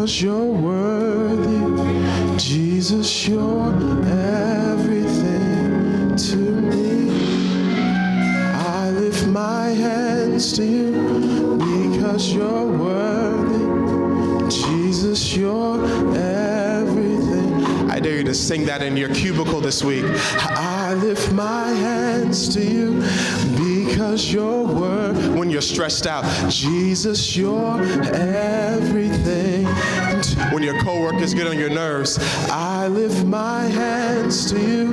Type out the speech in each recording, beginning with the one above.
because you're worthy. Jesus, you're everything to me. I lift my hands to you because you're worthy. Jesus, you're everything. I dare you to sing that in your cubicle this week. I lift my hands to you because you're worthy. When you're stressed out, Jesus, you're everything. When your coworkers get on your nerves, I lift my hands to you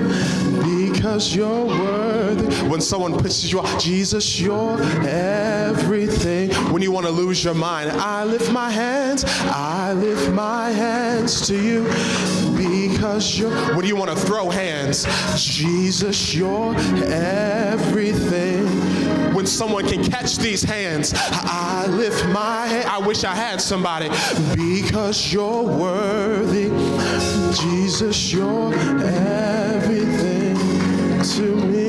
because you're worthy. When someone pisses you off, Jesus, you're everything. When you want to lose your mind, I lift my hands to you because you're. When you want to throw hands, Jesus, you're everything. When someone can catch these hands, I lift my hand. I wish I had somebody. Because you're worthy, Jesus, you're everything to me.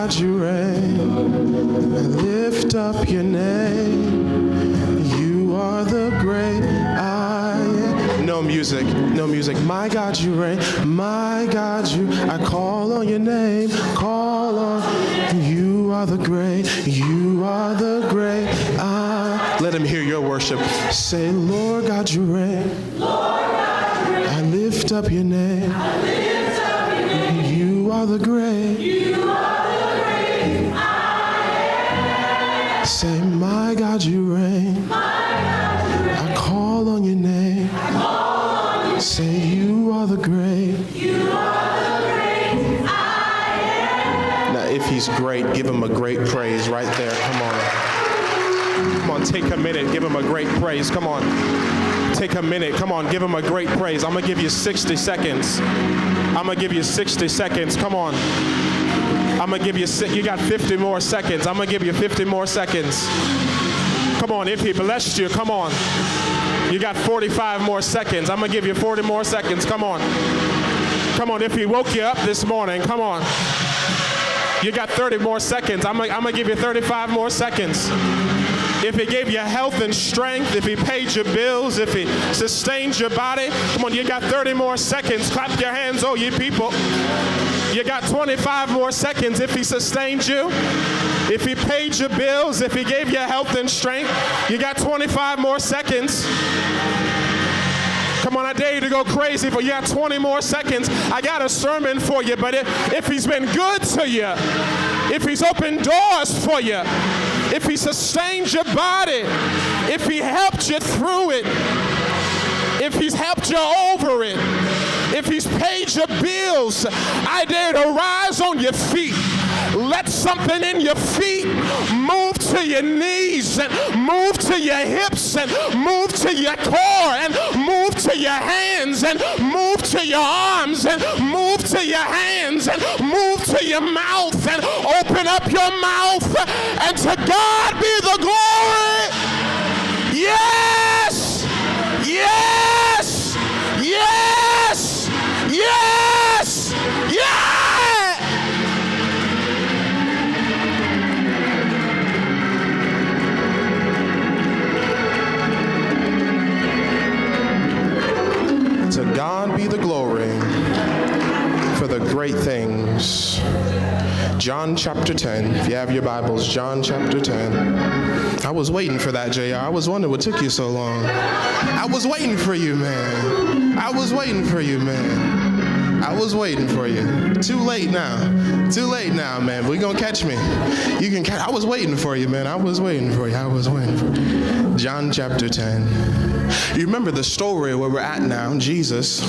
You reign, I lift up your name. You are the great I am. No music. My God, you reign. My God, I call on your name. Call on. You are the great. You are the great I. Let him hear your worship. Say, Lord God, you reign. Lord God, you reign. I lift up your name. I lift up your name. You are the great. You are. Say, my God, you reign. I call on your name. Say, you are the great. Now, if he's great, give him a great praise right there. Come on. Come on, take a minute. Give him a great praise. Come on. Take a minute. Come on, give him a great praise. I'm going to give you 60 seconds. Come on. I'm going to give you, you got 50 more seconds. I'm going to give you 50 more seconds. Come on, if he blessed you, come on. You got 45 more seconds. I'm going to give you 40 more seconds. Come on. Come on, if he woke you up this morning, come on. You got 30 more seconds. I'm going to give you 35 more seconds. If he gave you health and strength, if he paid your bills, if he sustained your body, come on, you got 30 more seconds. Clap your hands, oh, ye people. You got 25 more seconds if he sustained you. If he paid your bills, if he gave you health and strength, you got 25 more seconds. Come on, I dare you to go crazy, but you got 20 more seconds. I got a sermon for you, but if he's been good to you, if he's opened doors for you, if he sustained your body, if he helped you through it, if he's helped you over it, if he's paid your bills, I dare to rise on your feet. Let something in your feet move to your knees and move to your hips and move to your core and move to your hands and move to your arms and move to your hands and move to your mouth and open up your mouth, and to God be the glory. Yes! Yes! Yes! Yes! Yeah! To God be the glory for the great things. John chapter 10. If you have your Bibles, John chapter 10. I was waiting for that, JR. I was wondering what took you so long. I was waiting for you, man. I was waiting for you, Too late now, man. We're going to catch me. You can catch. I was waiting for you, man. John chapter 10. You remember the story where we're at now. Jesus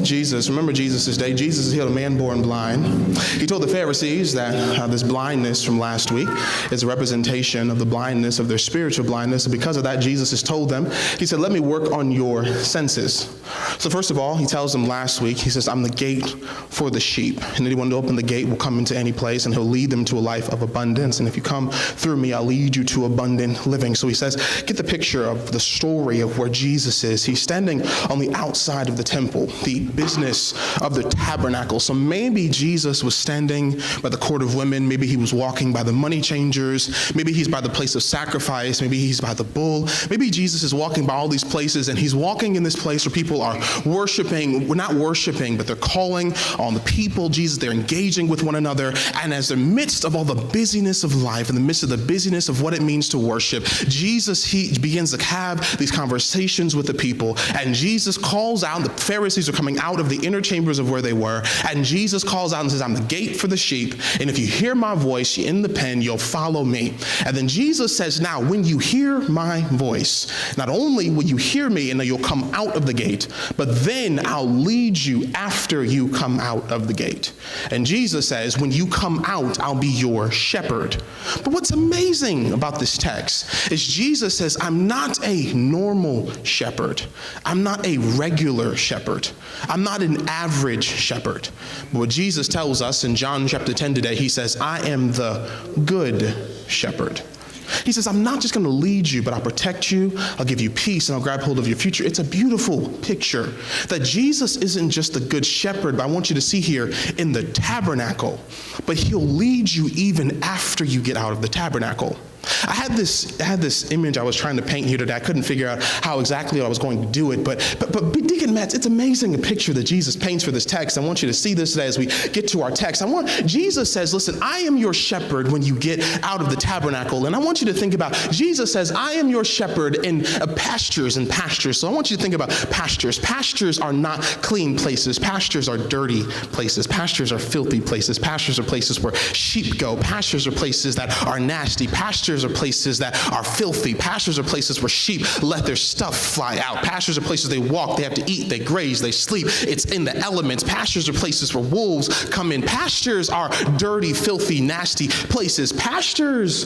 Jesus, remember Jesus' day, Jesus healed a man born blind. He told the Pharisees that this blindness from last week is a representation of the blindness of their spiritual blindness. And because of that, Jesus has told them, he said, let me work on your senses. So first of all, he tells them last week, he says, I'm the gate for the sheep. And anyone to open the gate will come into any place, and he'll lead them to a life of abundance. And if you come through me, I'll lead you to abundant living. So he says, get the picture of the story of where Jesus is. He's standing on the outside of the temple, the business of the tabernacle. So maybe Jesus was standing by the court of women. Maybe he was walking by the money changers. Maybe he's by the place of sacrifice. Maybe he's by the bull. Maybe Jesus is walking by all these places, and he's walking in this place where people are worshiping. We're not worshiping, but they're calling on the people. Jesus, they're engaging with one another. And as the midst of all the busyness of life, in the midst of the busyness of what it means to worship, Jesus, he begins to have these conversations with the people. And Jesus calls out, the Pharisees are coming out of the inner chambers of where they were. And Jesus calls out and says, I'm the gate for the sheep. And if you hear my voice in the pen, you'll follow me. And then Jesus says, now, when you hear my voice, not only will you hear me and then you'll come out of the gate, but then I'll lead you after you come out of the gate. And Jesus says, when you come out, I'll be your shepherd. But what's amazing about this text is Jesus says, I'm not a normal shepherd. I'm not a regular shepherd. I'm not an average shepherd. But what Jesus tells us in John chapter 10 today, he says, I am the good shepherd. He says, I'm not just going to lead you, but I'll protect you, I'll give you peace, and I'll grab hold of your future. It's a beautiful picture that Jesus isn't just the good shepherd, but I want you to see here in the tabernacle, but he'll lead you even after you get out of the tabernacle. I had this image I was trying to paint here today. I couldn't figure out how exactly I was going to do it, but Deacon Matt, it's amazing a picture that Jesus paints for this text. I want you to see this today as we get to our text. Jesus says, listen, I am your shepherd when you get out of the tabernacle. And I want you to think about, Jesus says, I am your shepherd in pastures and pastures. So I want you to think about pastures. Pastures are not clean places. Pastures are dirty places. Pastures are filthy places. Pastures are places where sheep go. Pastures are places that are nasty. Pastures are places that are filthy. Pastures are places where sheep let their stuff fly out. Pastures are places they walk, they have to eat, they graze, they sleep. It's in the elements. Pastures are places where wolves come in. Pastures are dirty, filthy, nasty places. Pastures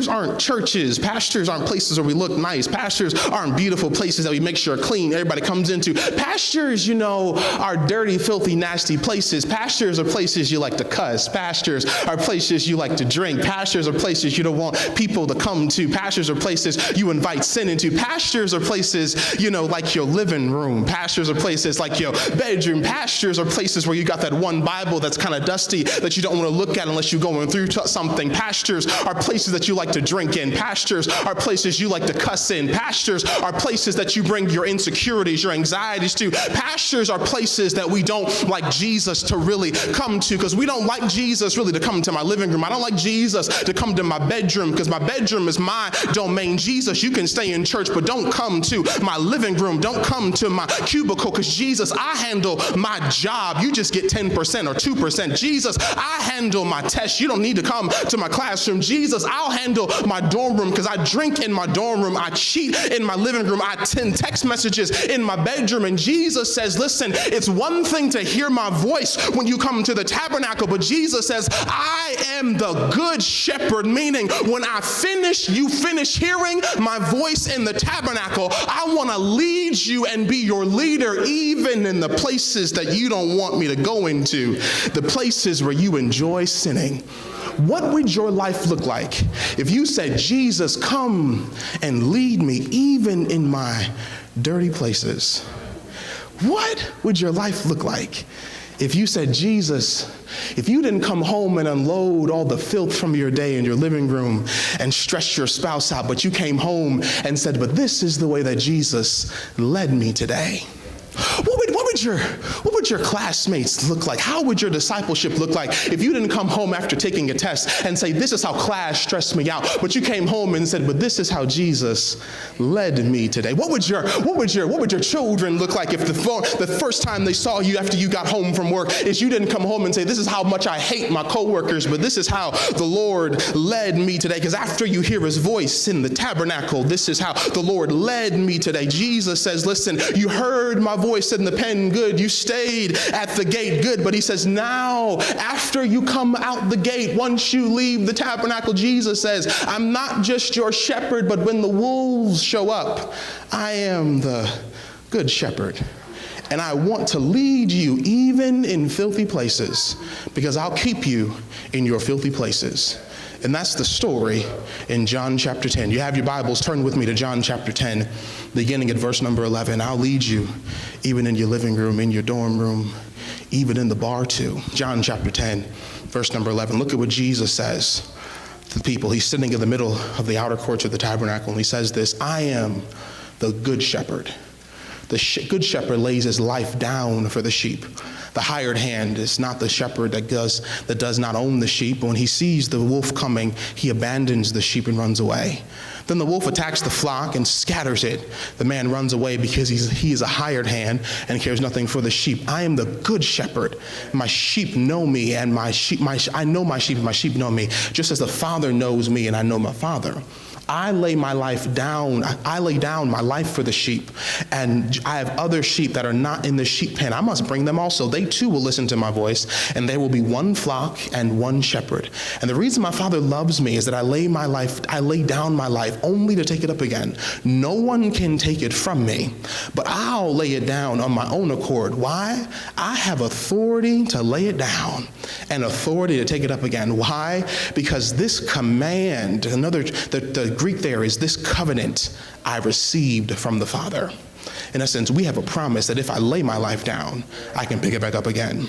aren't churches. Pastures aren't places where we look nice. Pastures aren't beautiful places that we make sure are clean, everybody comes into. Pastures, are dirty, filthy, nasty places. Pastures are places you like to cuss. Pastures are places you like to drink. Pastures are places you don't want people to come to. Pastures are places you invite sin into. Pastures are places, like your living room. Pastures are places like your bedroom. Pastures are places where you got that one Bible that's kind of dusty that you don't want to look at unless you're going through something. Pastures are places that you like to drink in. Pastures are places you like to cuss in. Pastures are places that you bring your insecurities, your anxieties to. Pastures are places that we don't like Jesus to really come to, because we don't like Jesus really to come to my living room. I don't like Jesus to come to my bedroom, because my bedroom is my domain. Jesus, you can stay in church, but don't come to my living room. Don't come to my cubicle, because Jesus, I handle my job. You just get 10% or 2%. Jesus, I handle my tests. You don't need to come to my classroom. Jesus, I'll handle my dorm room, because I drink in my dorm room. I cheat in my living room. I send text messages in my bedroom. And Jesus says, listen, it's one thing to hear my voice when you come to the tabernacle, but Jesus says, I am the good shepherd, meaning when you finish hearing my voice in the tabernacle, I want to lead you and be your leader, even in the places that you don't want me to go into, the places where you enjoy sinning. What would your life look like if you said, Jesus, come and lead me even in my dirty places? What would your life look like if you said, Jesus, if you didn't come home and unload all the filth from your day in your living room and stress your spouse out, but you came home and said, but this is the way that Jesus led me today? What would your classmates look like? How would your discipleship look like if you didn't come home after taking a test and say, this is how class stressed me out, but you came home and said, but this is how Jesus led me today? What would your children look like if the first time they saw you after you got home from work is you didn't come home and say, this is how much I hate my coworkers, but this is how the Lord led me today? Because after you hear his voice in the tabernacle, this is how the Lord led me today. Jesus says, listen, you heard my voice in the pen in, good. You stayed at the gate, good. But he says, now, after you come out the gate, once you leave the tabernacle, Jesus says, I'm not just your shepherd, but when the wolves show up, I am the good shepherd. And I want to lead you even in filthy places, because I'll keep you in your filthy places. And that's the story in John chapter 10. You have your Bibles, turn with me to John chapter 10, beginning at verse number 11. I'll lead you even in your living room, in your dorm room, even in the bar too. John chapter 10, verse number 11. Look at what Jesus says to the people. He's sitting in the middle of the outer courts of the tabernacle, and he says this, I am the good shepherd. The good shepherd lays his life down for the sheep. The hired hand is not the shepherd that does not own the sheep. When he sees the wolf coming, he abandons the sheep and runs away. Then the wolf attacks the flock and scatters it. The man runs away because he is a hired hand and cares nothing for the sheep. I am the good shepherd. My sheep know me, and I know my sheep, and my sheep know me, just as the Father knows me and I know my Father. I lay my life down. I lay down my life for the sheep. And I have other sheep that are not in the sheep pen. I must bring them also. They too will listen to my voice, and there will be one flock and one shepherd. And the reason my Father loves me is that I lay down my life only to take it up again. No one can take it from me, but I'll lay it down on my own accord. Why? I have authority to lay it down and authority to take it up again. Why? Because this command, the Greek there is this covenant I received from the Father. In essence, we have a promise that if I lay my life down, I can pick it back up again.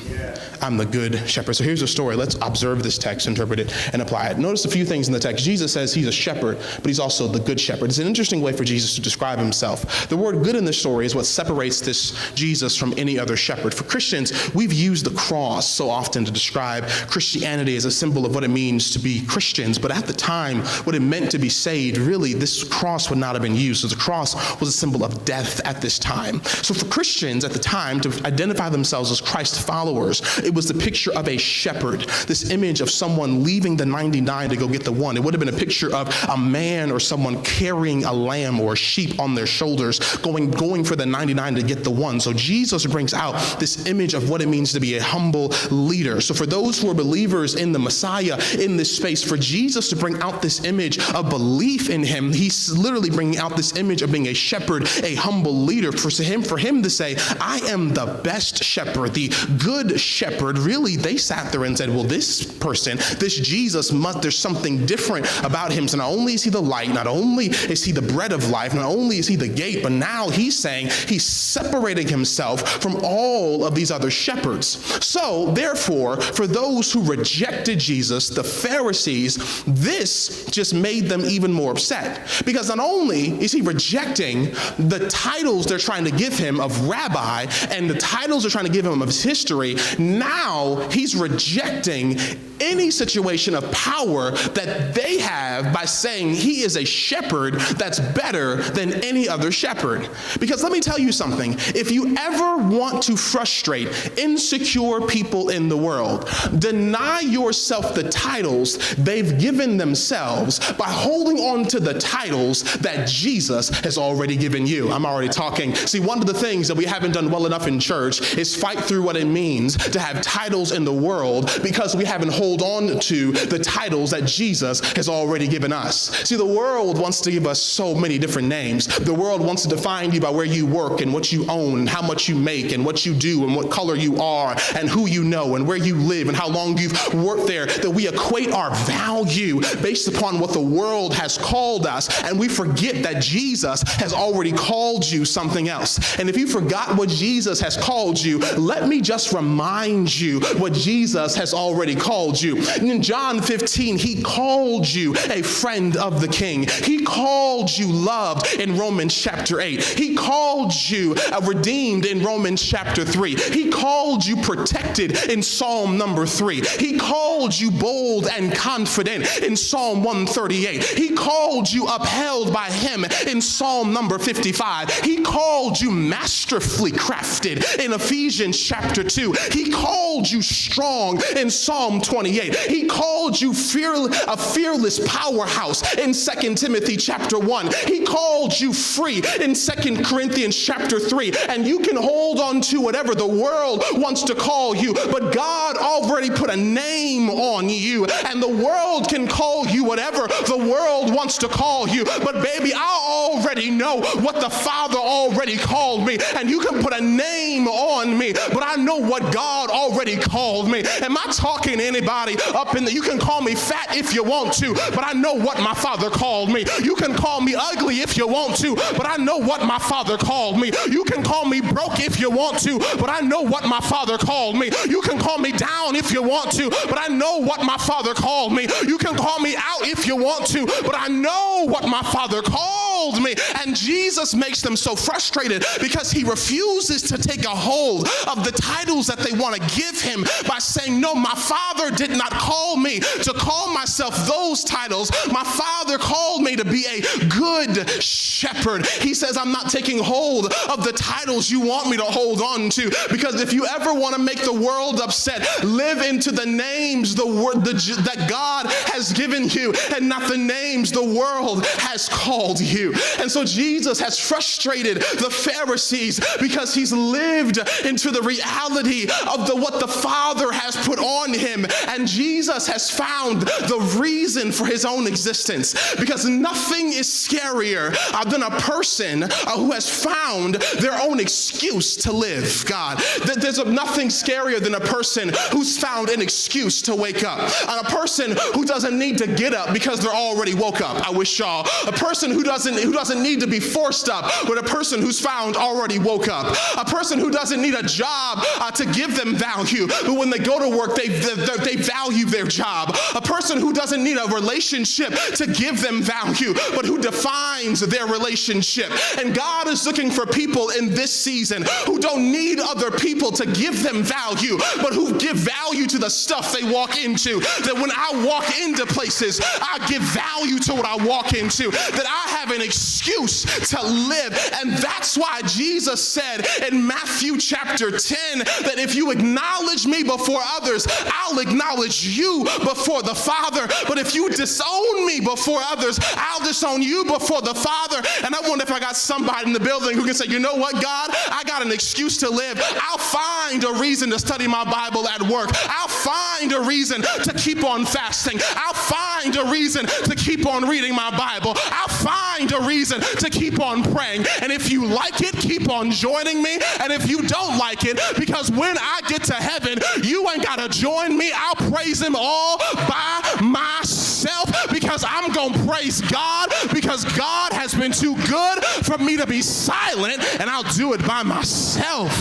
I'm the good shepherd. So here's the story. Let's observe this text, interpret it, and apply it. Notice a few things in the text. Jesus says he's a shepherd, but he's also the good shepherd. It's an interesting way for Jesus to describe himself. The word good in this story is what separates this Jesus from any other shepherd. For Christians, we've used the cross so often to describe Christianity as a symbol of what it means to be Christians. But at the time, what it meant to be saved, really, this cross would not have been used. So the cross was a symbol of death at this time. So for Christians at the time to identify themselves as Christ followers, it was the picture of a shepherd, this image of someone leaving the 99 to go get the one. It would have been a picture of a man or someone carrying a lamb or a sheep on their shoulders, going for the 99 to get the one. So Jesus brings out this image of what it means to be a humble leader. So for those who are believers in the Messiah in this space, for Jesus to bring out this image of belief in him, he's literally bringing out this image of being a shepherd, a humble leader. For him to say, I am the best shepherd, the good shepherd, really, they sat there and said, well, this person, this Jesus, there's something different about him. So not only is he the light, not only is he the bread of life, not only is he the gate, but now he's saying he's separating himself from all of these other shepherds. So therefore, for those who rejected Jesus, the Pharisees, this just made them even more upset. Because not only is he rejecting the titles they're trying to give him of rabbi and the titles they're trying to give him of his history, now he's rejecting any situation of power that they have by saying he is a shepherd that's better than any other shepherd. Because let me tell you something, if you ever want to frustrate insecure people in the world, deny yourself the titles they've given themselves by holding on to the titles that Jesus has already given you. I'm already talking. See, one of the things that we haven't done well enough in church is fight through what it means to have titles in the world because we haven't held on to the titles that Jesus has already given us. See, the world wants to give us so many different names. The world wants to define you by where you work and what you own and how much you make and what you do and what color you are and who you know and where you live and how long you've worked there, that we equate our value based upon what the world has called us, and we forget that Jesus has already called you something else. And if you forgot what Jesus has called you, let me just remind you what Jesus has already called you. In John 15, he called you a friend of the King. He called you loved in Romans chapter 8. He called you redeemed in Romans chapter 3. He called you protected in Psalm number 3. He called you bold and confident in Psalm 138. He called you upheld by him in Psalm number 55. He called you masterfully crafted in Ephesians chapter 2. He called called you strong in Psalm 28. He called you a fearless powerhouse in 2 Timothy chapter 1. He called you free in 2 Corinthians chapter 3. And you can hold on to whatever the world wants to call you, but God already put a name on you, and the world can call you whatever the world wants to call you. But baby, I already know what the Father already called me, and you can put a name on me, but I know what God already called me. Am I talking to anybody up in the, you can call me fat if you want to, but I know what my Father called me. You can call me ugly if you want to, but I know what my Father called me. You can call me broke if you want to, but I know what my Father called me. You can call me down if you want to, but I know what my Father called me. You can call me out if you want to, but I know what my Father called me. And Jesus makes them so frustrated because he refuses to take a hold of the titles that they want to give him by saying, no, my Father did not call me to call myself those titles. My Father called me to be a good shepherd. He says, I'm not taking hold of the titles you want me to hold on to, because if you ever want to make the world upset, live into the names that God has given you and not the names the world has called you. And so Jesus has frustrated the Pharisees because he's lived into the reality of what the Father has put on him. And Jesus has found the reason for his own existence, because nothing is scarier than a person who has found their own excuse to live. God, there's nothing scarier than a person who's found an excuse to wake up. A person who doesn't need to get up because they're already woke up. I wish y'all. A person who doesn't need to be forced up, but a person who's found already woke up. A person who doesn't need a job to give them value, but when they go to work, they value their job. A person who doesn't need a relationship to give them value, but who defines their relationship. And God is looking for people in this season who don't need other people to give them value, but who give value to the stuff they walk into. That when I walk into places, I give value to what I walk into, that I have an excuse to live. And that's why Jesus said in Matthew chapter 10 that if you acknowledge me before others, I'll acknowledge you before the Father. But if you disown me before others, I'll disown you before the Father. And I wonder if I got somebody in the building who can say, you know what, God, I got an excuse to live. I'll find a reason to study my Bible at work. I'll find a reason to keep on fasting. I'll find a reason to keep on reading my Bible. I'll find a reason to keep on praying. And if you like it, keep on joining me. And if you don't like it, because when I get to heaven, you ain't got to join me. I'll praise him all by myself, because I'm going to praise God, because God has been too good for me to be silent, and I'll do it by myself.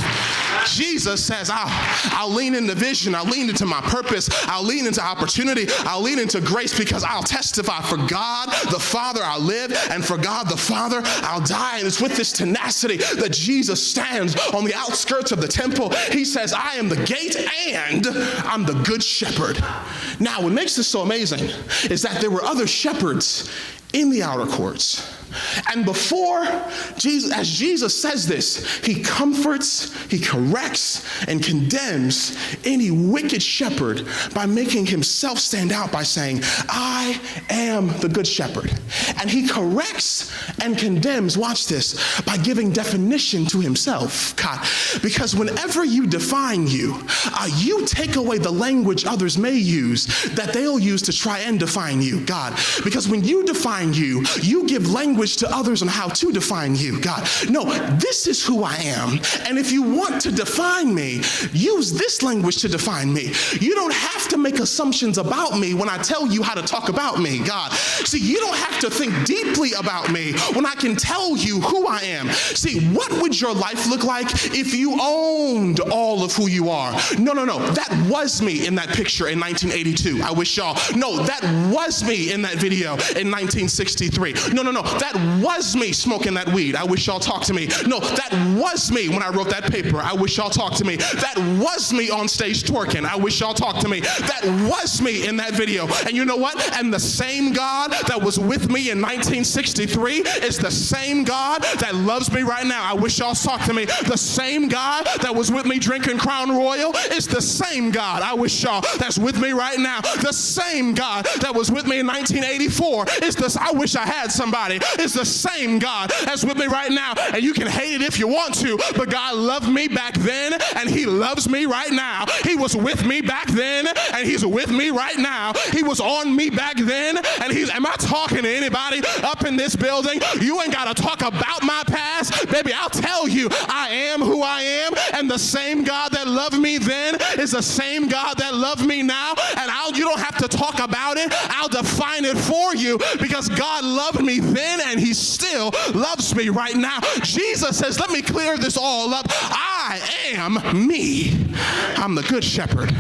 Jesus says, I'll lean into vision, I'll lean into my purpose, I'll lean into opportunity, I'll lean into grace, because I'll testify for God the Father I'll live, and for God the Father I'll die. And it's with this tenacity that Jesus stands on the outskirts of the temple. He says, I am the gate and I'm the good shepherd. Now, what makes this so amazing is that there were other shepherds in the outer courts. And before Jesus, as Jesus says this, he comforts, he corrects, and condemns any wicked shepherd by making himself stand out by saying, I am the good shepherd. And he corrects and condemns, watch this, by giving definition to himself. God, because whenever you define you take away the language others may use that they'll use to try and define you, God. Because when you define you, you give language to others on how to define you, God. No, this is who I am. And if you want to define me, use this language to define me. You don't have to make assumptions about me when I tell you how to talk about me, God. See, you don't have to think deeply about me when I can tell you who I am. See, what would your life look like if you owned all of who you are? No. That was me in that picture in 1982. I wish y'all. No, that was me in that video in 1963. No. That that was me smoking that weed. I wish y'all talked to me. No, that was me when I wrote that paper. I wish y'all talked to me. That was me on stage twerking. I wish y'all talked to me. That was me in that video. And you know what? And the same God that was with me in 1963 is the same God that loves me right now. I wish y'all talked to me. The same God that was with me drinking Crown Royal is the same God. I wish y'all that's with me right now. The same God that was with me in 1984 is this. I wish I had somebody. It's the same God that's with me right now. And you can hate it if you want to, but God loved me back then, and he loves me right now. He was with me back then, and he's with me right now. He was on me back then, and am I talking to anybody up in this building? You ain't got to talk about my past. Baby, I'll tell you, I am who I am, and the same God that loved me then is the same God that loved me now, and you don't have to talk about it. I'll define it for you, because God loved me then, and he still loves me right now. Jesus says, let me clear this all up. I am me. I'm the good shepherd.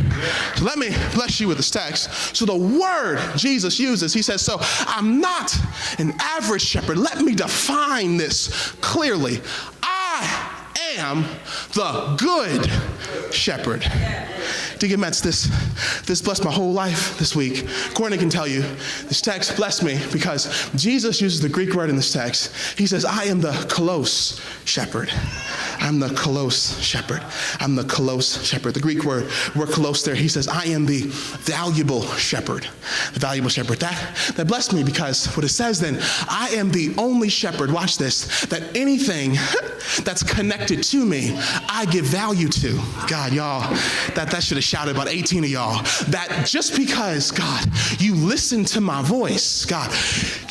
So let me bless you with this text. So the word Jesus uses, he says, so I'm not an average shepherd. Let me define this clearly. I am the good shepherd. Deacon Metz, this blessed my whole life this week. Courtney can tell you, this text blessed me because Jesus uses the Greek word in this text. He says, I am the kalos shepherd. I'm the kalos shepherd. I'm the kalos shepherd. The Greek word kalos there, he says, I am the valuable shepherd. The valuable shepherd. That blessed me because what it says then, I am the only shepherd, watch this, that anything that's connected to me, I give value to. God, y'all, that should have shouted about 18 of y'all. That just because, God, you listen to my voice, God,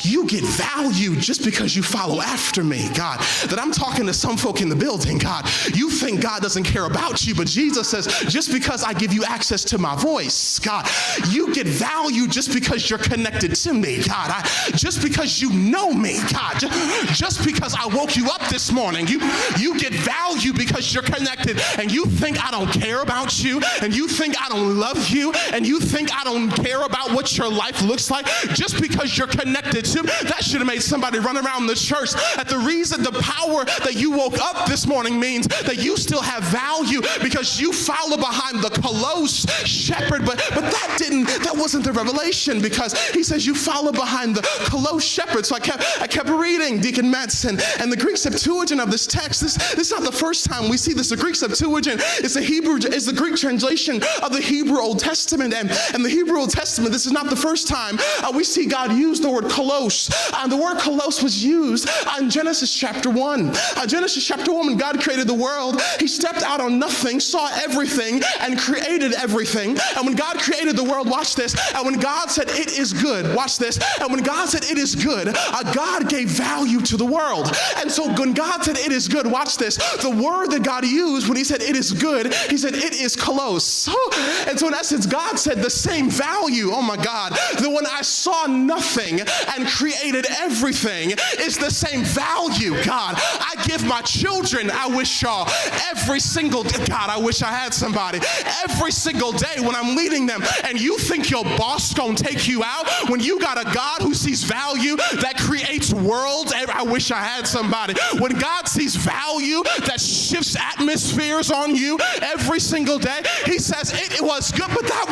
you get value just because you follow after me, God. That I'm talking to some folk in the building, God. You think God doesn't care about you, but Jesus says, just because I give you access to my voice, God, you get value just because you're connected to me, God. Just because you know me, God. Just because I woke you up this morning, you get value because you're connected, and you think I don't care about you, and you think I don't love you, and you think I don't care about what your life looks like just because you're connected to me. That should have made somebody run around the church. That the reason, the power that you woke up this morning means that you still have value because you follow behind the kalos shepherd. But that wasn't the revelation, because he says you follow behind the kalos shepherd. So I kept reading, Deacon Metz, and the Greek Septuagint of this text. This is not the first time we see this. The Greek Septuagint is the Greek translation of the Hebrew Old Testament, and the Hebrew Old Testament, this is not the first time we see God use the word kalos. The word kalos was used in Genesis chapter 1. Genesis chapter 1, when God created the world, he stepped out on nothing, saw everything, and created everything. And when God created the world, watch this, and when God said it is good, watch this, and when God said it is good, God gave value to the world. And so when God said it is good, watch this, the word that God used when he said it is good, he said it is kalos. And so in essence, God said the same value, oh my God, that when I saw nothing and created everything is the same value, God. I give my children, I wish y'all, every single day, God, I wish I had somebody, every single day when I'm leading them, and you think your boss gonna take you out when you got a God who sees value that creates worlds. I wish I had somebody. When God sees value that shifts atmospheres on you every single day, he says it was good, but that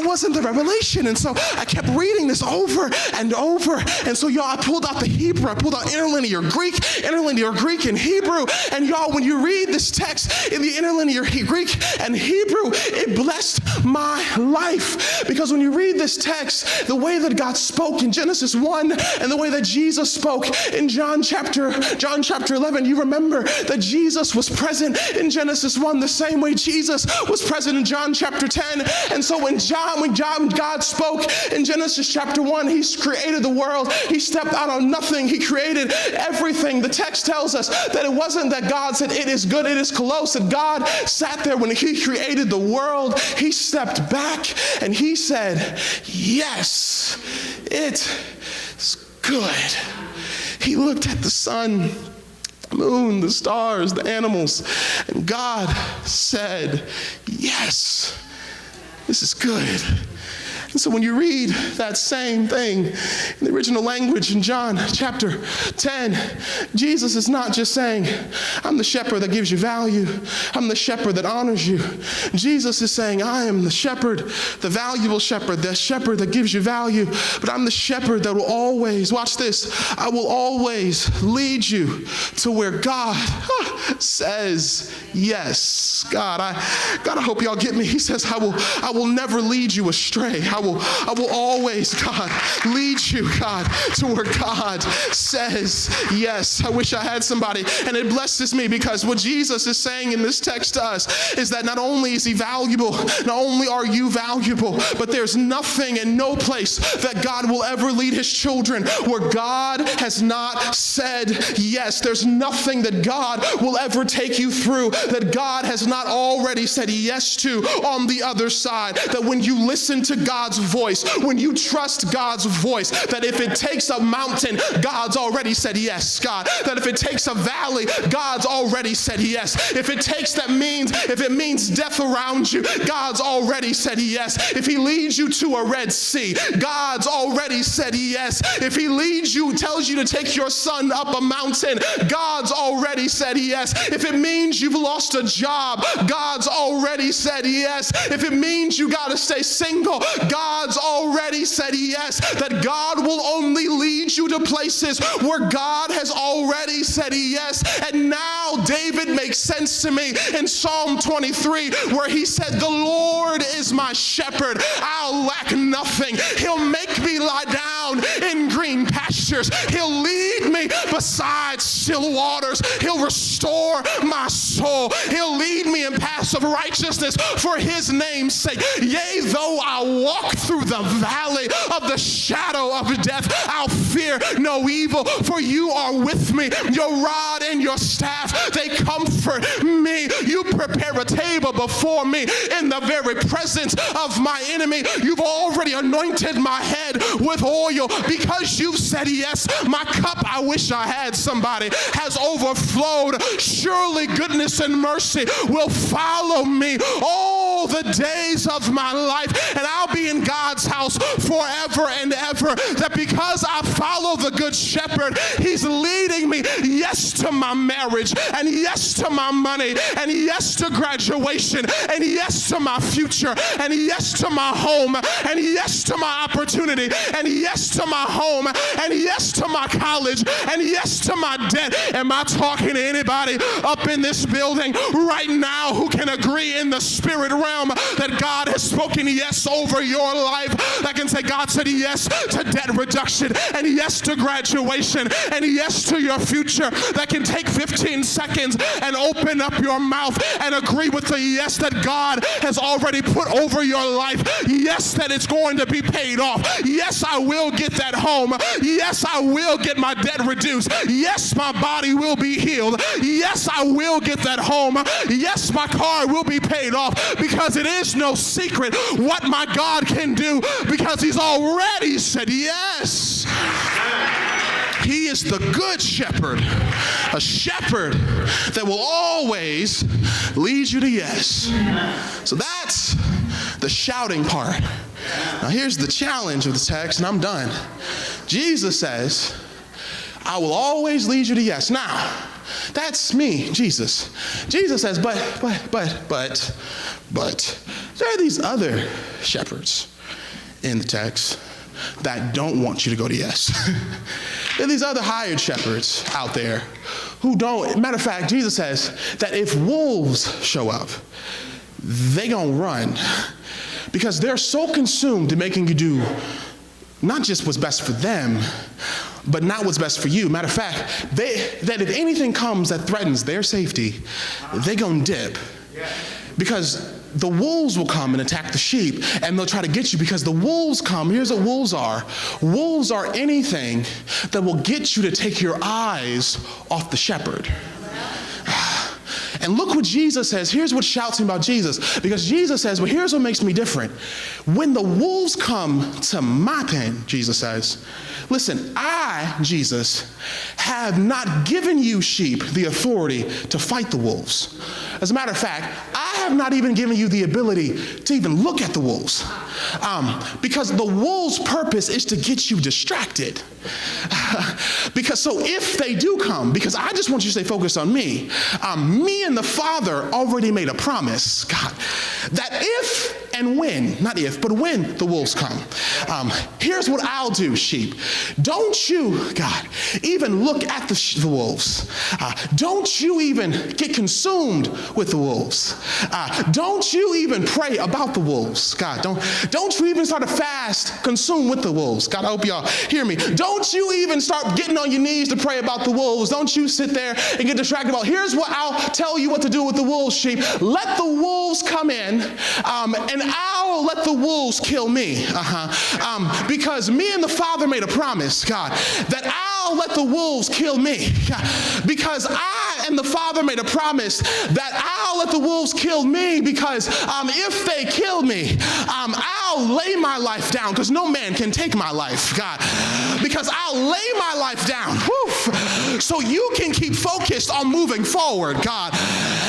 wasn't the revelation. And so I kept reading this over and over. And so y'all, I pulled out the Hebrew, I pulled out interlinear Greek and Hebrew. And y'all, when you read this text in the interlinear Greek and Hebrew, it blessed my life. Because when you read this text, the way that God spoke in Genesis 1 and the way that Jesus spoke in John chapter 11, you remember that Jesus was present in Genesis 1 the same way Jesus was present in John chapter 10. And so when God spoke in Genesis chapter 1, he created the world. He stepped out on nothing. He created everything. The text tells us that it wasn't that God said it is good, it is close, that God sat there when he created the world. He stepped back and he said, yes, it is good. He looked at the sun, the moon, the stars, the animals, and God said, yes, this is good. And so when you read that same thing in the original language in John chapter 10, Jesus is not just saying, I'm the shepherd that gives you value. I'm the shepherd that honors you. Jesus is saying, I am the shepherd, the valuable shepherd, the shepherd that gives you value. But I'm the shepherd that will always, watch this, I will always lead you to where God says yes. God, I hope y'all get me. He says, I will never lead you astray. I will always, God, lead you, God, to where God says yes. I wish I had somebody, and it blesses me because what Jesus is saying in this text to us is that not only is he valuable, not only are you valuable, but there's nothing and no place that God will ever lead his children where God has not said yes. There's nothing that God will ever take you through that God has not already said yes to on the other side. That when you listen to God's voice, when you trust God's voice, that if it takes a mountain, God's already said yes, God. That if it takes a valley, God's already said yes. If it means death around you, God's already said yes. If he leads you to a Red Sea, God's already said yes. If he tells you to take your son up a mountain, God's already said yes. If it means you've lost a job, God's already said yes. If it means you got to stay single, God's already said yes. That God will only lead you to places where God has already said yes. And now David makes sense to me in Psalm 23 where he said, the Lord is my shepherd, I'll lack nothing. He'll make me lie down in green pastures. He'll lead me beside still waters. He'll restore my soul. He'll lead me in paths of righteousness for his name's sake. Yea, though I walk through the valley of the shadow of death, I'll fear no evil, for you are with me. Your rod and your staff, they comfort me. You prepare a table before me in the very presence of my enemy. You've already anointed my head with oil because you've said yes. My cup, I wish I had somebody, has overflowed. Surely goodness and mercy will follow me all the days of my life, and I'll be in God's house forever and ever. That because I follow the good shepherd, he's leading me, yes, to my marriage, and yes, to my money, and yes, to graduation, and yes, to my future, and yes, to my home, and yes, to my opportunity, and yes, to my home, and yes, to my college, and yes, to my debt. Am I talking to anybody up in this building right now who can agree in the spirit realm that God has spoken yes over your life? That can say, God said yes to debt reduction, and yes to graduation, and yes to your future. That can take 15 seconds and open up your mouth and agree with the yes that God has already put over your life. Yes, that it's going to be paid off. Yes, I will get that home. Yes, I will get my debt reduced. Yes, my body will be healed. Yes, I will get that home. Yes, my car will be paid off, because it is no secret what my God can do, because he's already said yes. He is the good shepherd, a shepherd that will always lead you to yes. So that's the shouting part. Now here's the challenge of the text, and I'm done. Jesus says, I will always lead you to yes. Now, that's me, Jesus. Jesus says, but there are these other shepherds in the text that don't want you to go to yes. There are these other hired shepherds out there who don't. Matter of fact, Jesus says that if wolves show up, they gonna run, because they're so consumed in making you do not just what's best for them, but not what's best for you. Matter of fact, that if anything comes that threatens their safety, they gonna dip. Because the wolves will come and attack the sheep, and they'll try to get you, because the wolves come. Here's what wolves are. Wolves are anything that will get you to take your eyes off the shepherd. And look what Jesus says. Here's what shouts me about Jesus. Because Jesus says, well, here's what makes me different. When the wolves come to my pen, Jesus says, listen, I, Jesus, have not given you sheep the authority to fight the wolves. As a matter of fact, I have not even given you the ability to even look at the wolves. Because the wolves' purpose is to get you distracted. Because so if they do come, because I just want you to stay focused on me, me and the Father already made a promise, God, that if and when, not if, but when the wolves come, here's what I'll do, sheep. Don't you, God, even look at the wolves. Don't you even get consumed with the wolves. Don't you even pray about the wolves, God. Don't you even start a fast consumed with the wolves. God, I hope y'all hear me. Don't you even start getting on your knees to pray about the wolves. Don't you sit there and get distracted about, here's what I'll tell you what to do with the wolves, sheep. Let the wolves come in, and I'll let the wolves kill me. Because me and the Father made a promise, God, that I'll let the wolves kill me. Because I and the Father made a promise that I'll let the wolves kill me, because if they kill me, I'll lay my life down, because no man can take my life, God. Because I'll lay my life down, so you can keep focused on moving forward, God.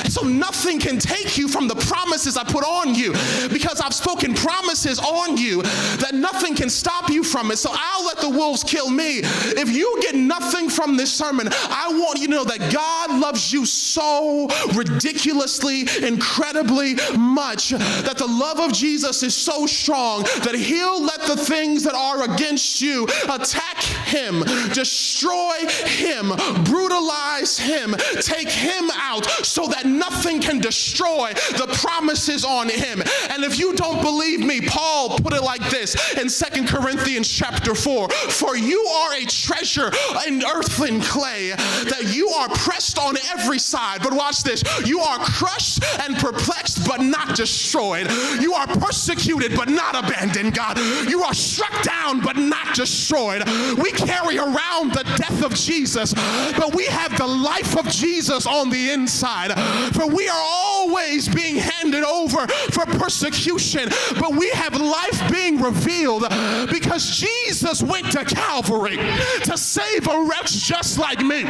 So nothing can take you from the promises I put on you, because I've spoken promises on you that nothing can stop you from it. So I'll let the wolves kill me. If you get nothing from this sermon, I want you to know that God loves you so ridiculously, incredibly much, that the love of Jesus is so strong that he'll let the things that are against you attack him, destroy him, brutalize him, take him out, so that nothing can destroy the promises on him. And if you don't believe me, Paul put it like this in 2 Corinthians chapter 4, for you are a treasure in earthen clay, that you are pressed on every side. But watch this, you are crushed and perplexed, but not destroyed. You are persecuted, but not abandoned, God. You are struck down, but not destroyed. We carry around the death of Jesus, but we have the life of Jesus on the inside. For we are always being handed over for persecution, but we have life being revealed because Jesus went to Calvary to save a wretch just like me.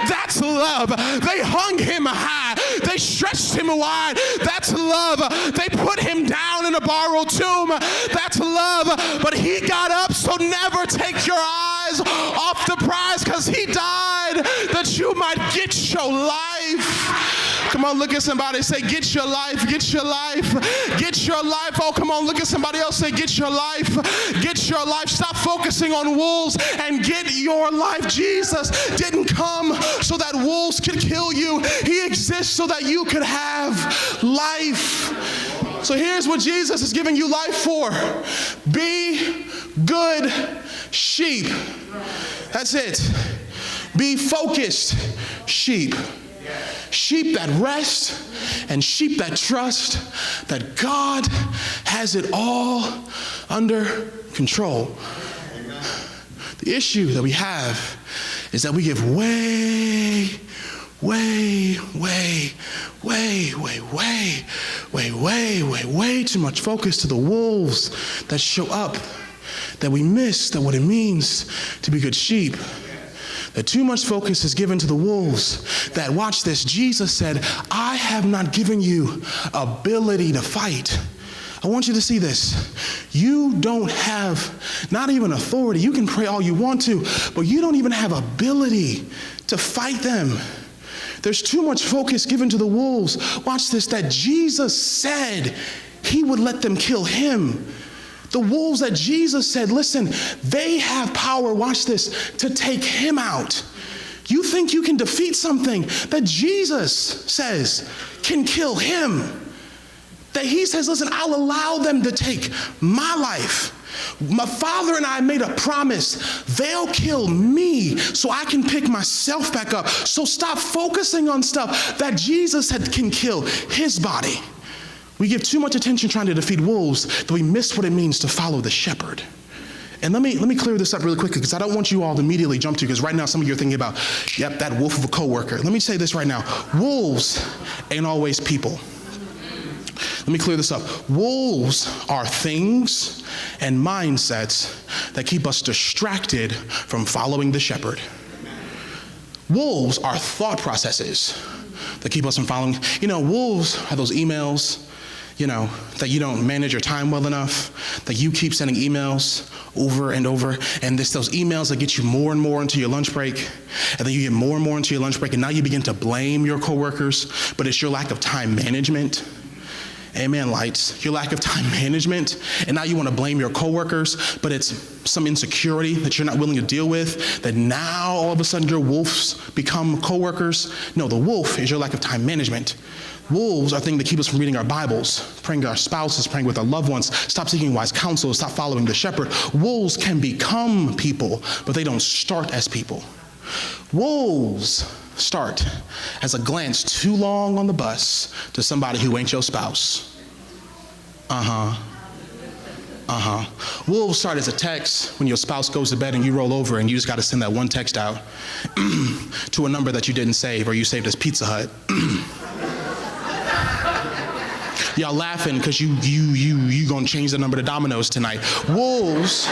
That's love. They hung him high. They stretched him wide. That's love. They put him down in a borrowed tomb. That's love. But he got up, so never take your eyes off the prize, because he died that you might get your life. Come on, look at somebody, say, get your life, get your life, get your life. Oh, come on, look at somebody else, say, get your life, get your life. Stop focusing on wolves and get your life. Jesus didn't come so that wolves could kill you. He exists so that you could have life. So here's what Jesus is giving you life for. Be good sheep. That's it. Be focused sheep. Sheep that rest and sheep that trust that God has it all under control. The issue that we have is that we give way too much focus to the wolves that show up, that we miss that what it means to be good sheep. That too much focus is given to the wolves. That, watch this, Jesus said, I have not given you ability to fight. I want you to see this. You don't have not even authority. You can pray all you want to, but you don't even have ability to fight them. There's too much focus given to the wolves. Watch this, that Jesus said he would let them kill him. The wolves that Jesus said, listen, they have power, watch this, to take him out. You think you can defeat something that Jesus says can kill him? That he says, listen, I'll allow them to take my life. My Father and I made a promise. They'll kill me so I can pick myself back up. So stop focusing on stuff that Jesus said can kill his body. We give too much attention trying to defeat wolves that we miss what it means to follow the shepherd. And let me clear this up really quickly, because I don't want you all to immediately jump to, because right now some of you are thinking about, yep, that wolf of a coworker. Let me say this right now. Wolves ain't always people. Let me clear this up. Wolves are things and mindsets that keep us distracted from following the shepherd. Wolves are thought processes that keep us from following. Wolves are those emails, that you don't manage your time well enough, that you keep sending emails over and over, and it's those emails that get you more and more into your lunch break, and then you get more and more into your lunch break, and now you begin to blame your coworkers, but it's your lack of time management. Amen, lights. Your lack of time management, and now you want to blame your coworkers, but it's some insecurity that you're not willing to deal with, that now all of a sudden your wolves become coworkers. No, the wolf is your lack of time management. Wolves are things that keep us from reading our Bibles, praying with our spouses, praying with our loved ones, stop seeking wise counsel, stop following the shepherd. Wolves can become people, but they don't start as people. Wolves start as a glance too long on the bus to somebody who ain't your spouse. Wolves start as a text when your spouse goes to bed and you roll over and you just got to send that one text out to a number that you didn't save, or you saved as Pizza Hut. Y'all laughing because you gonna change the number to Domino's tonight. Wolves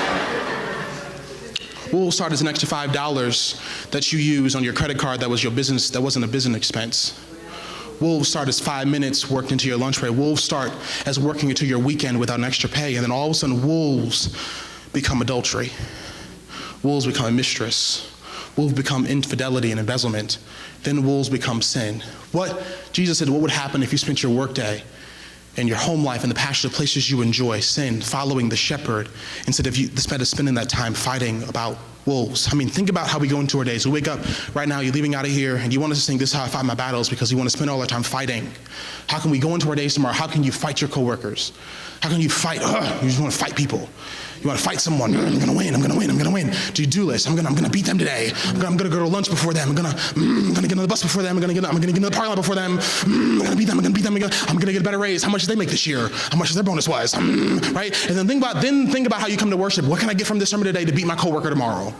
start as an extra $5 that you use on your credit card that was your business, that wasn't a business expense. Wolves start as 5 minutes worked into your lunch break. Wolves start as working into your weekend without an extra pay, and then all of a sudden wolves become adultery. Wolves become a mistress. Wolves become infidelity and embezzlement. Then wolves become sin. Jesus said, what would happen if you spent your workday and your home life and the passionate places you enjoy, sin, following the shepherd, instead of spending that time fighting about wolves? Think about how we go into our days. We wake up right now, you're leaving out of here, and you want us to sing, "This is how I fight my battles," because you want to spend all our time fighting. How can we go into our days tomorrow? How can you fight your coworkers? How can you fight? You just want to fight people. You want to fight someone. I'm going to win. I'm going to win. I'm going to win. Do list. I'm going to beat them today. I'm going to go to lunch before them. I'm going to get on the bus before them. I'm going to get in the parking lot before them. I'm going to beat them. I'm going to beat them. I'm going to get a better raise. How much did they make this year? How much is their bonus was? Right? And then think about how you come to worship. What can I get from this sermon today to beat my coworker tomorrow?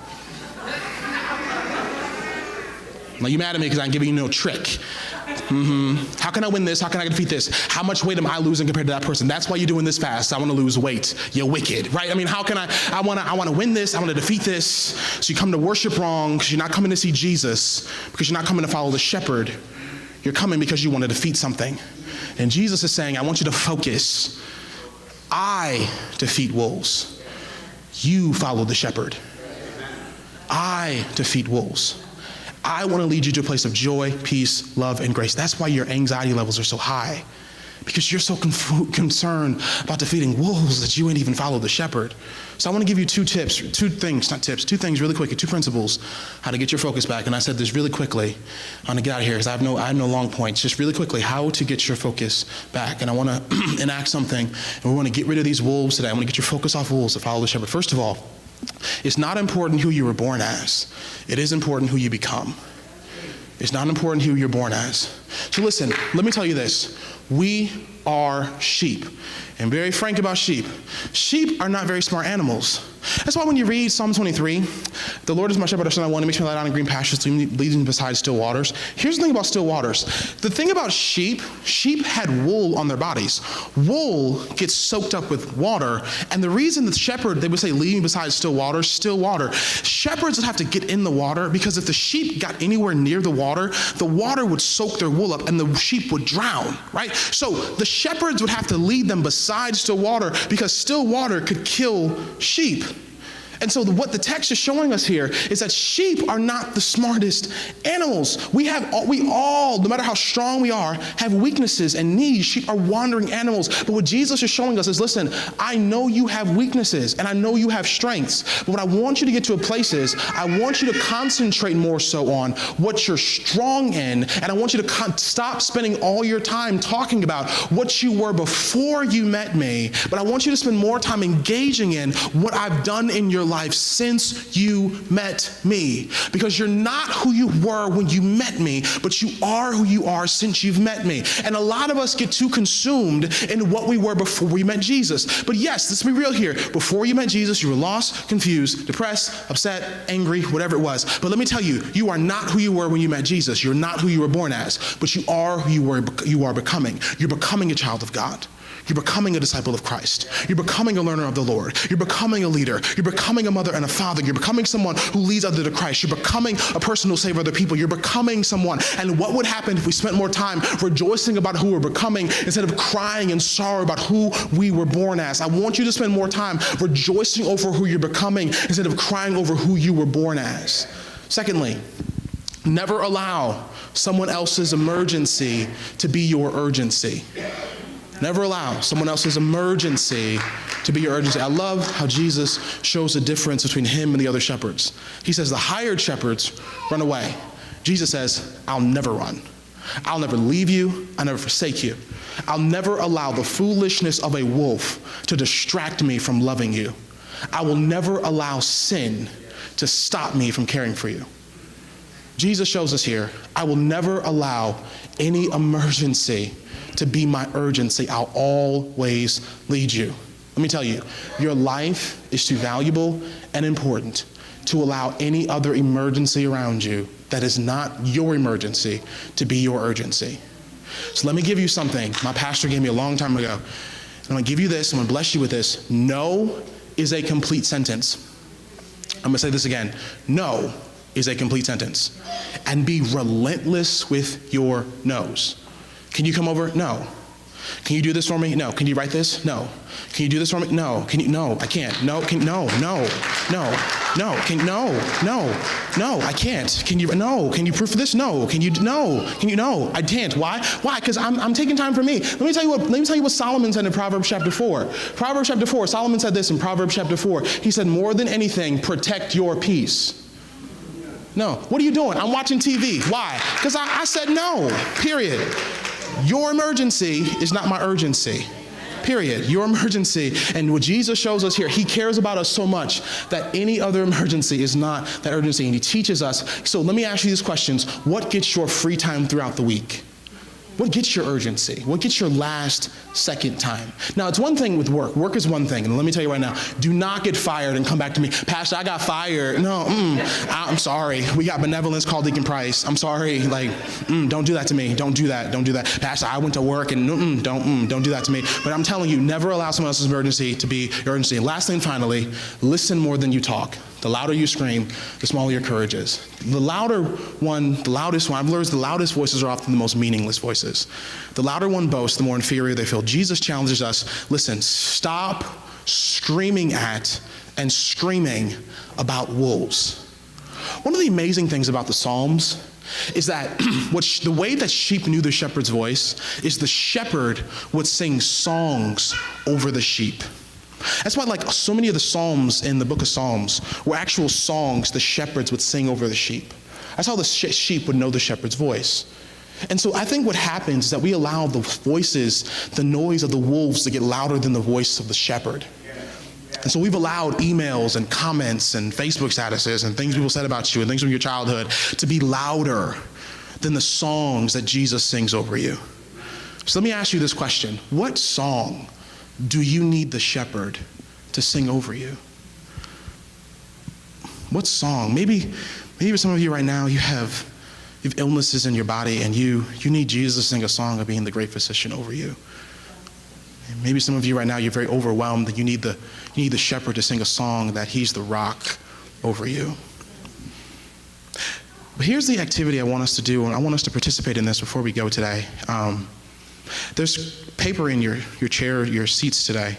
Now you mad at me because I'm giving you no trick. How can I win this? How can I defeat this? How much weight am I losing compared to that person? That's why you're doing this fast. I want to lose weight. You're wicked, right? How can I want to win this. I want to defeat this. So you come to worship wrong because you're not coming to see Jesus, because you're not coming to follow the shepherd. You're coming because you want to defeat something. And Jesus is saying, I want you to focus. I defeat wolves. You follow the shepherd. I defeat wolves. I want to lead you to a place of joy, peace, love, and grace. That's why your anxiety levels are so high, because you're so concerned about defeating wolves that you ain't even follow the shepherd. So I want to give you two things really quickly, two principles, how to get your focus back. And I said this really quickly. I'm going to get out of here because I have no long points. Just really quickly, how to get your focus back. And I want to enact something, and we want to get rid of these wolves today. I want to get your focus off wolves to follow the shepherd. First of all, it's not important who you were born as. It is important who you become. It's not important who you're born as. So listen, let me tell you this. We are sheep. And very frank about sheep. Sheep are not very smart animals. That's why when you read Psalm 23, the Lord is my shepherd, I shall not want. He makes me lie down in green pastures, leads me beside still waters. Here's the thing about still waters. The thing about sheep had wool on their bodies. Wool gets soaked up with water, and the reason the shepherd, they would say, lead me beside still water. Shepherds would have to get in the water, because if the sheep got anywhere near the water would soak their wool up and the sheep would drown, right? So the shepherds would have to lead them beside still water, because still water could kill sheep. And so what the text is showing us here is that sheep are not the smartest animals. We all, no matter how strong we are, have weaknesses and needs. Sheep are wandering animals. But what Jesus is showing us is, listen, I know you have weaknesses and I know you have strengths. But what I want you to get to a place is, I want you to concentrate more so on what you're strong in. And I want you to stop spending all your time talking about what you were before you met me. But I want you to spend more time engaging in what I've done in your life since you met me. Because you're not who you were when you met me, but you are who you are since you've met me. And a lot of us get too consumed in what we were before we met Jesus. But yes, let's be real here. Before you met Jesus, you were lost, confused, depressed, upset, angry, whatever it was. But let me tell you, you are not who you were when you met Jesus. You're not who you were born as, but you are who you are becoming. You're becoming a child of God. You're becoming a disciple of Christ. You're becoming a learner of the Lord. You're becoming a leader. You're becoming a mother and a father. You're becoming someone who leads others to Christ. You're becoming a person who will save other people. You're becoming someone. And what would happen if we spent more time rejoicing about who we're becoming instead of crying in sorrow about who we were born as? I want you to spend more time rejoicing over who you're becoming instead of crying over who you were born as. Secondly, never allow someone else's emergency to be your urgency. Never allow someone else's emergency to be your urgency. I love how Jesus shows the difference between him and the other shepherds. He says the hired shepherds run away. Jesus says, I'll never run. I'll never leave you. I'll never forsake you. I'll never allow the foolishness of a wolf to distract me from loving you. I will never allow sin to stop me from caring for you. Jesus shows us here, I will never allow any emergency to be my urgency. I'll always lead you. Let me tell you, your life is too valuable and important to allow any other emergency around you that is not your emergency to be your urgency. So let me give you something my pastor gave me a long time ago. I'm going to give you this. I'm going to bless you with this. No is a complete sentence. I'm going to say this again. No is a complete sentence. And be relentless with your no's. Can you come over? No. Can you do this for me? No. Can you write this? No. Can you do this for me? No. Can you? No, I can't. No. Can no. No. No. No. Can no. No. No. I can't. Can you? No. Can you proof this? No. Can you? No. Can you? No. I can't. Why? Why? Because I'm taking time for me. Let me tell you what Solomon said in Proverbs chapter 4. Proverbs chapter 4. Solomon said this in Proverbs chapter 4. He said, more than anything, protect your peace. No. What are you doing? I'm watching TV. Why? Because I said no. Period. Your emergency is not my urgency. Period. Your emergency. And what Jesus shows us here, he cares about us so much that any other emergency is not that urgency. And he teaches us. So let me ask you these questions. What gets your free time throughout the week? What gets your urgency? What gets your last second time? Now, it's one thing with work. Work is one thing. And let me tell you right now, do not get fired and come back to me. Pastor, I got fired. No, I'm sorry. We got benevolence called Deacon Price. I'm sorry. Don't do that to me. Don't do that. Don't do that. Pastor, I went to work and don't do that to me. But I'm telling you, never allow someone else's emergency to be your urgency. And last thing, finally, listen more than you talk. The louder you scream, the smaller your courage is. The loudest one, I've learned the loudest voices are often the most meaningless voices. The louder one boasts, the more inferior they feel. Jesus challenges us, listen, stop screaming at and screaming about wolves. One of the amazing things about the Psalms is that the way that sheep knew the shepherd's voice is the shepherd would sing songs over the sheep. That's why so many of the Psalms in the book of Psalms were actual songs the shepherds would sing over the sheep. That's how the sheep would know the shepherd's voice. And so I think what happens is that we allow the voices, the noise of the wolves to get louder than the voice of the shepherd. And so we've allowed emails and comments and Facebook statuses and things people said about you and things from your childhood to be louder than the songs that Jesus sings over you. So let me ask you this question. What song do you need the shepherd to sing over you? What song? Maybe some of you right now, you have illnesses in your body and you need Jesus to sing a song of being the great physician over you. And maybe some of you right now, you're very overwhelmed and you need the shepherd to sing a song that he's the rock over you. But here's the activity I want us to do, and I want us to participate in this before we go today. There's paper in your chair, your seats today.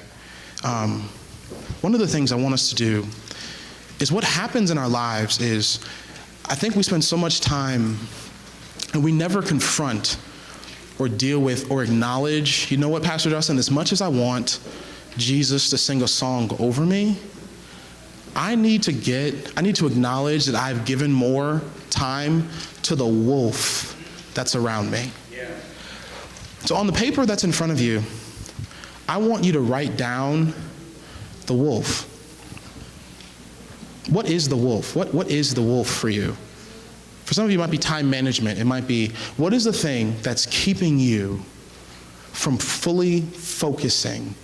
One of the things I want us to do is what happens in our lives is I think we spend so much time and we never confront or deal with or acknowledge, you know what, Pastor Justin, as much as I want Jesus to sing a song over me, I need to acknowledge that I've given more time to the wolf that's around me. So on the paper that's in front of you, I want you to write down the wolf. What is the wolf? What is the wolf for you? For some of you, it might be time management. It might be, what is the thing that's keeping you from fully focusing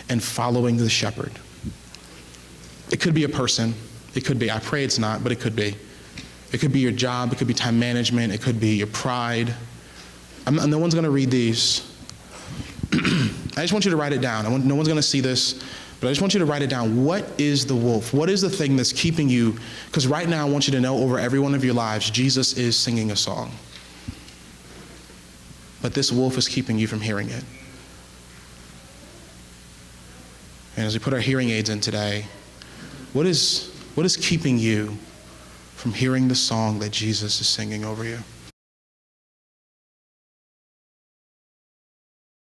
and following the shepherd? It could be a person. It could be, I pray it's not, but it could be. It could be your job. It could be time management. It could be your pride. No one's going to read these. I just want you to write it down. No one's going to see this, but I just want you to write it down. What is the wolf? What is the thing that's keeping you? Because right now I want you to know over every one of your lives, Jesus is singing a song. But this wolf is keeping you from hearing it. And as we put our hearing aids in today, what is keeping you from hearing the song that Jesus is singing over you?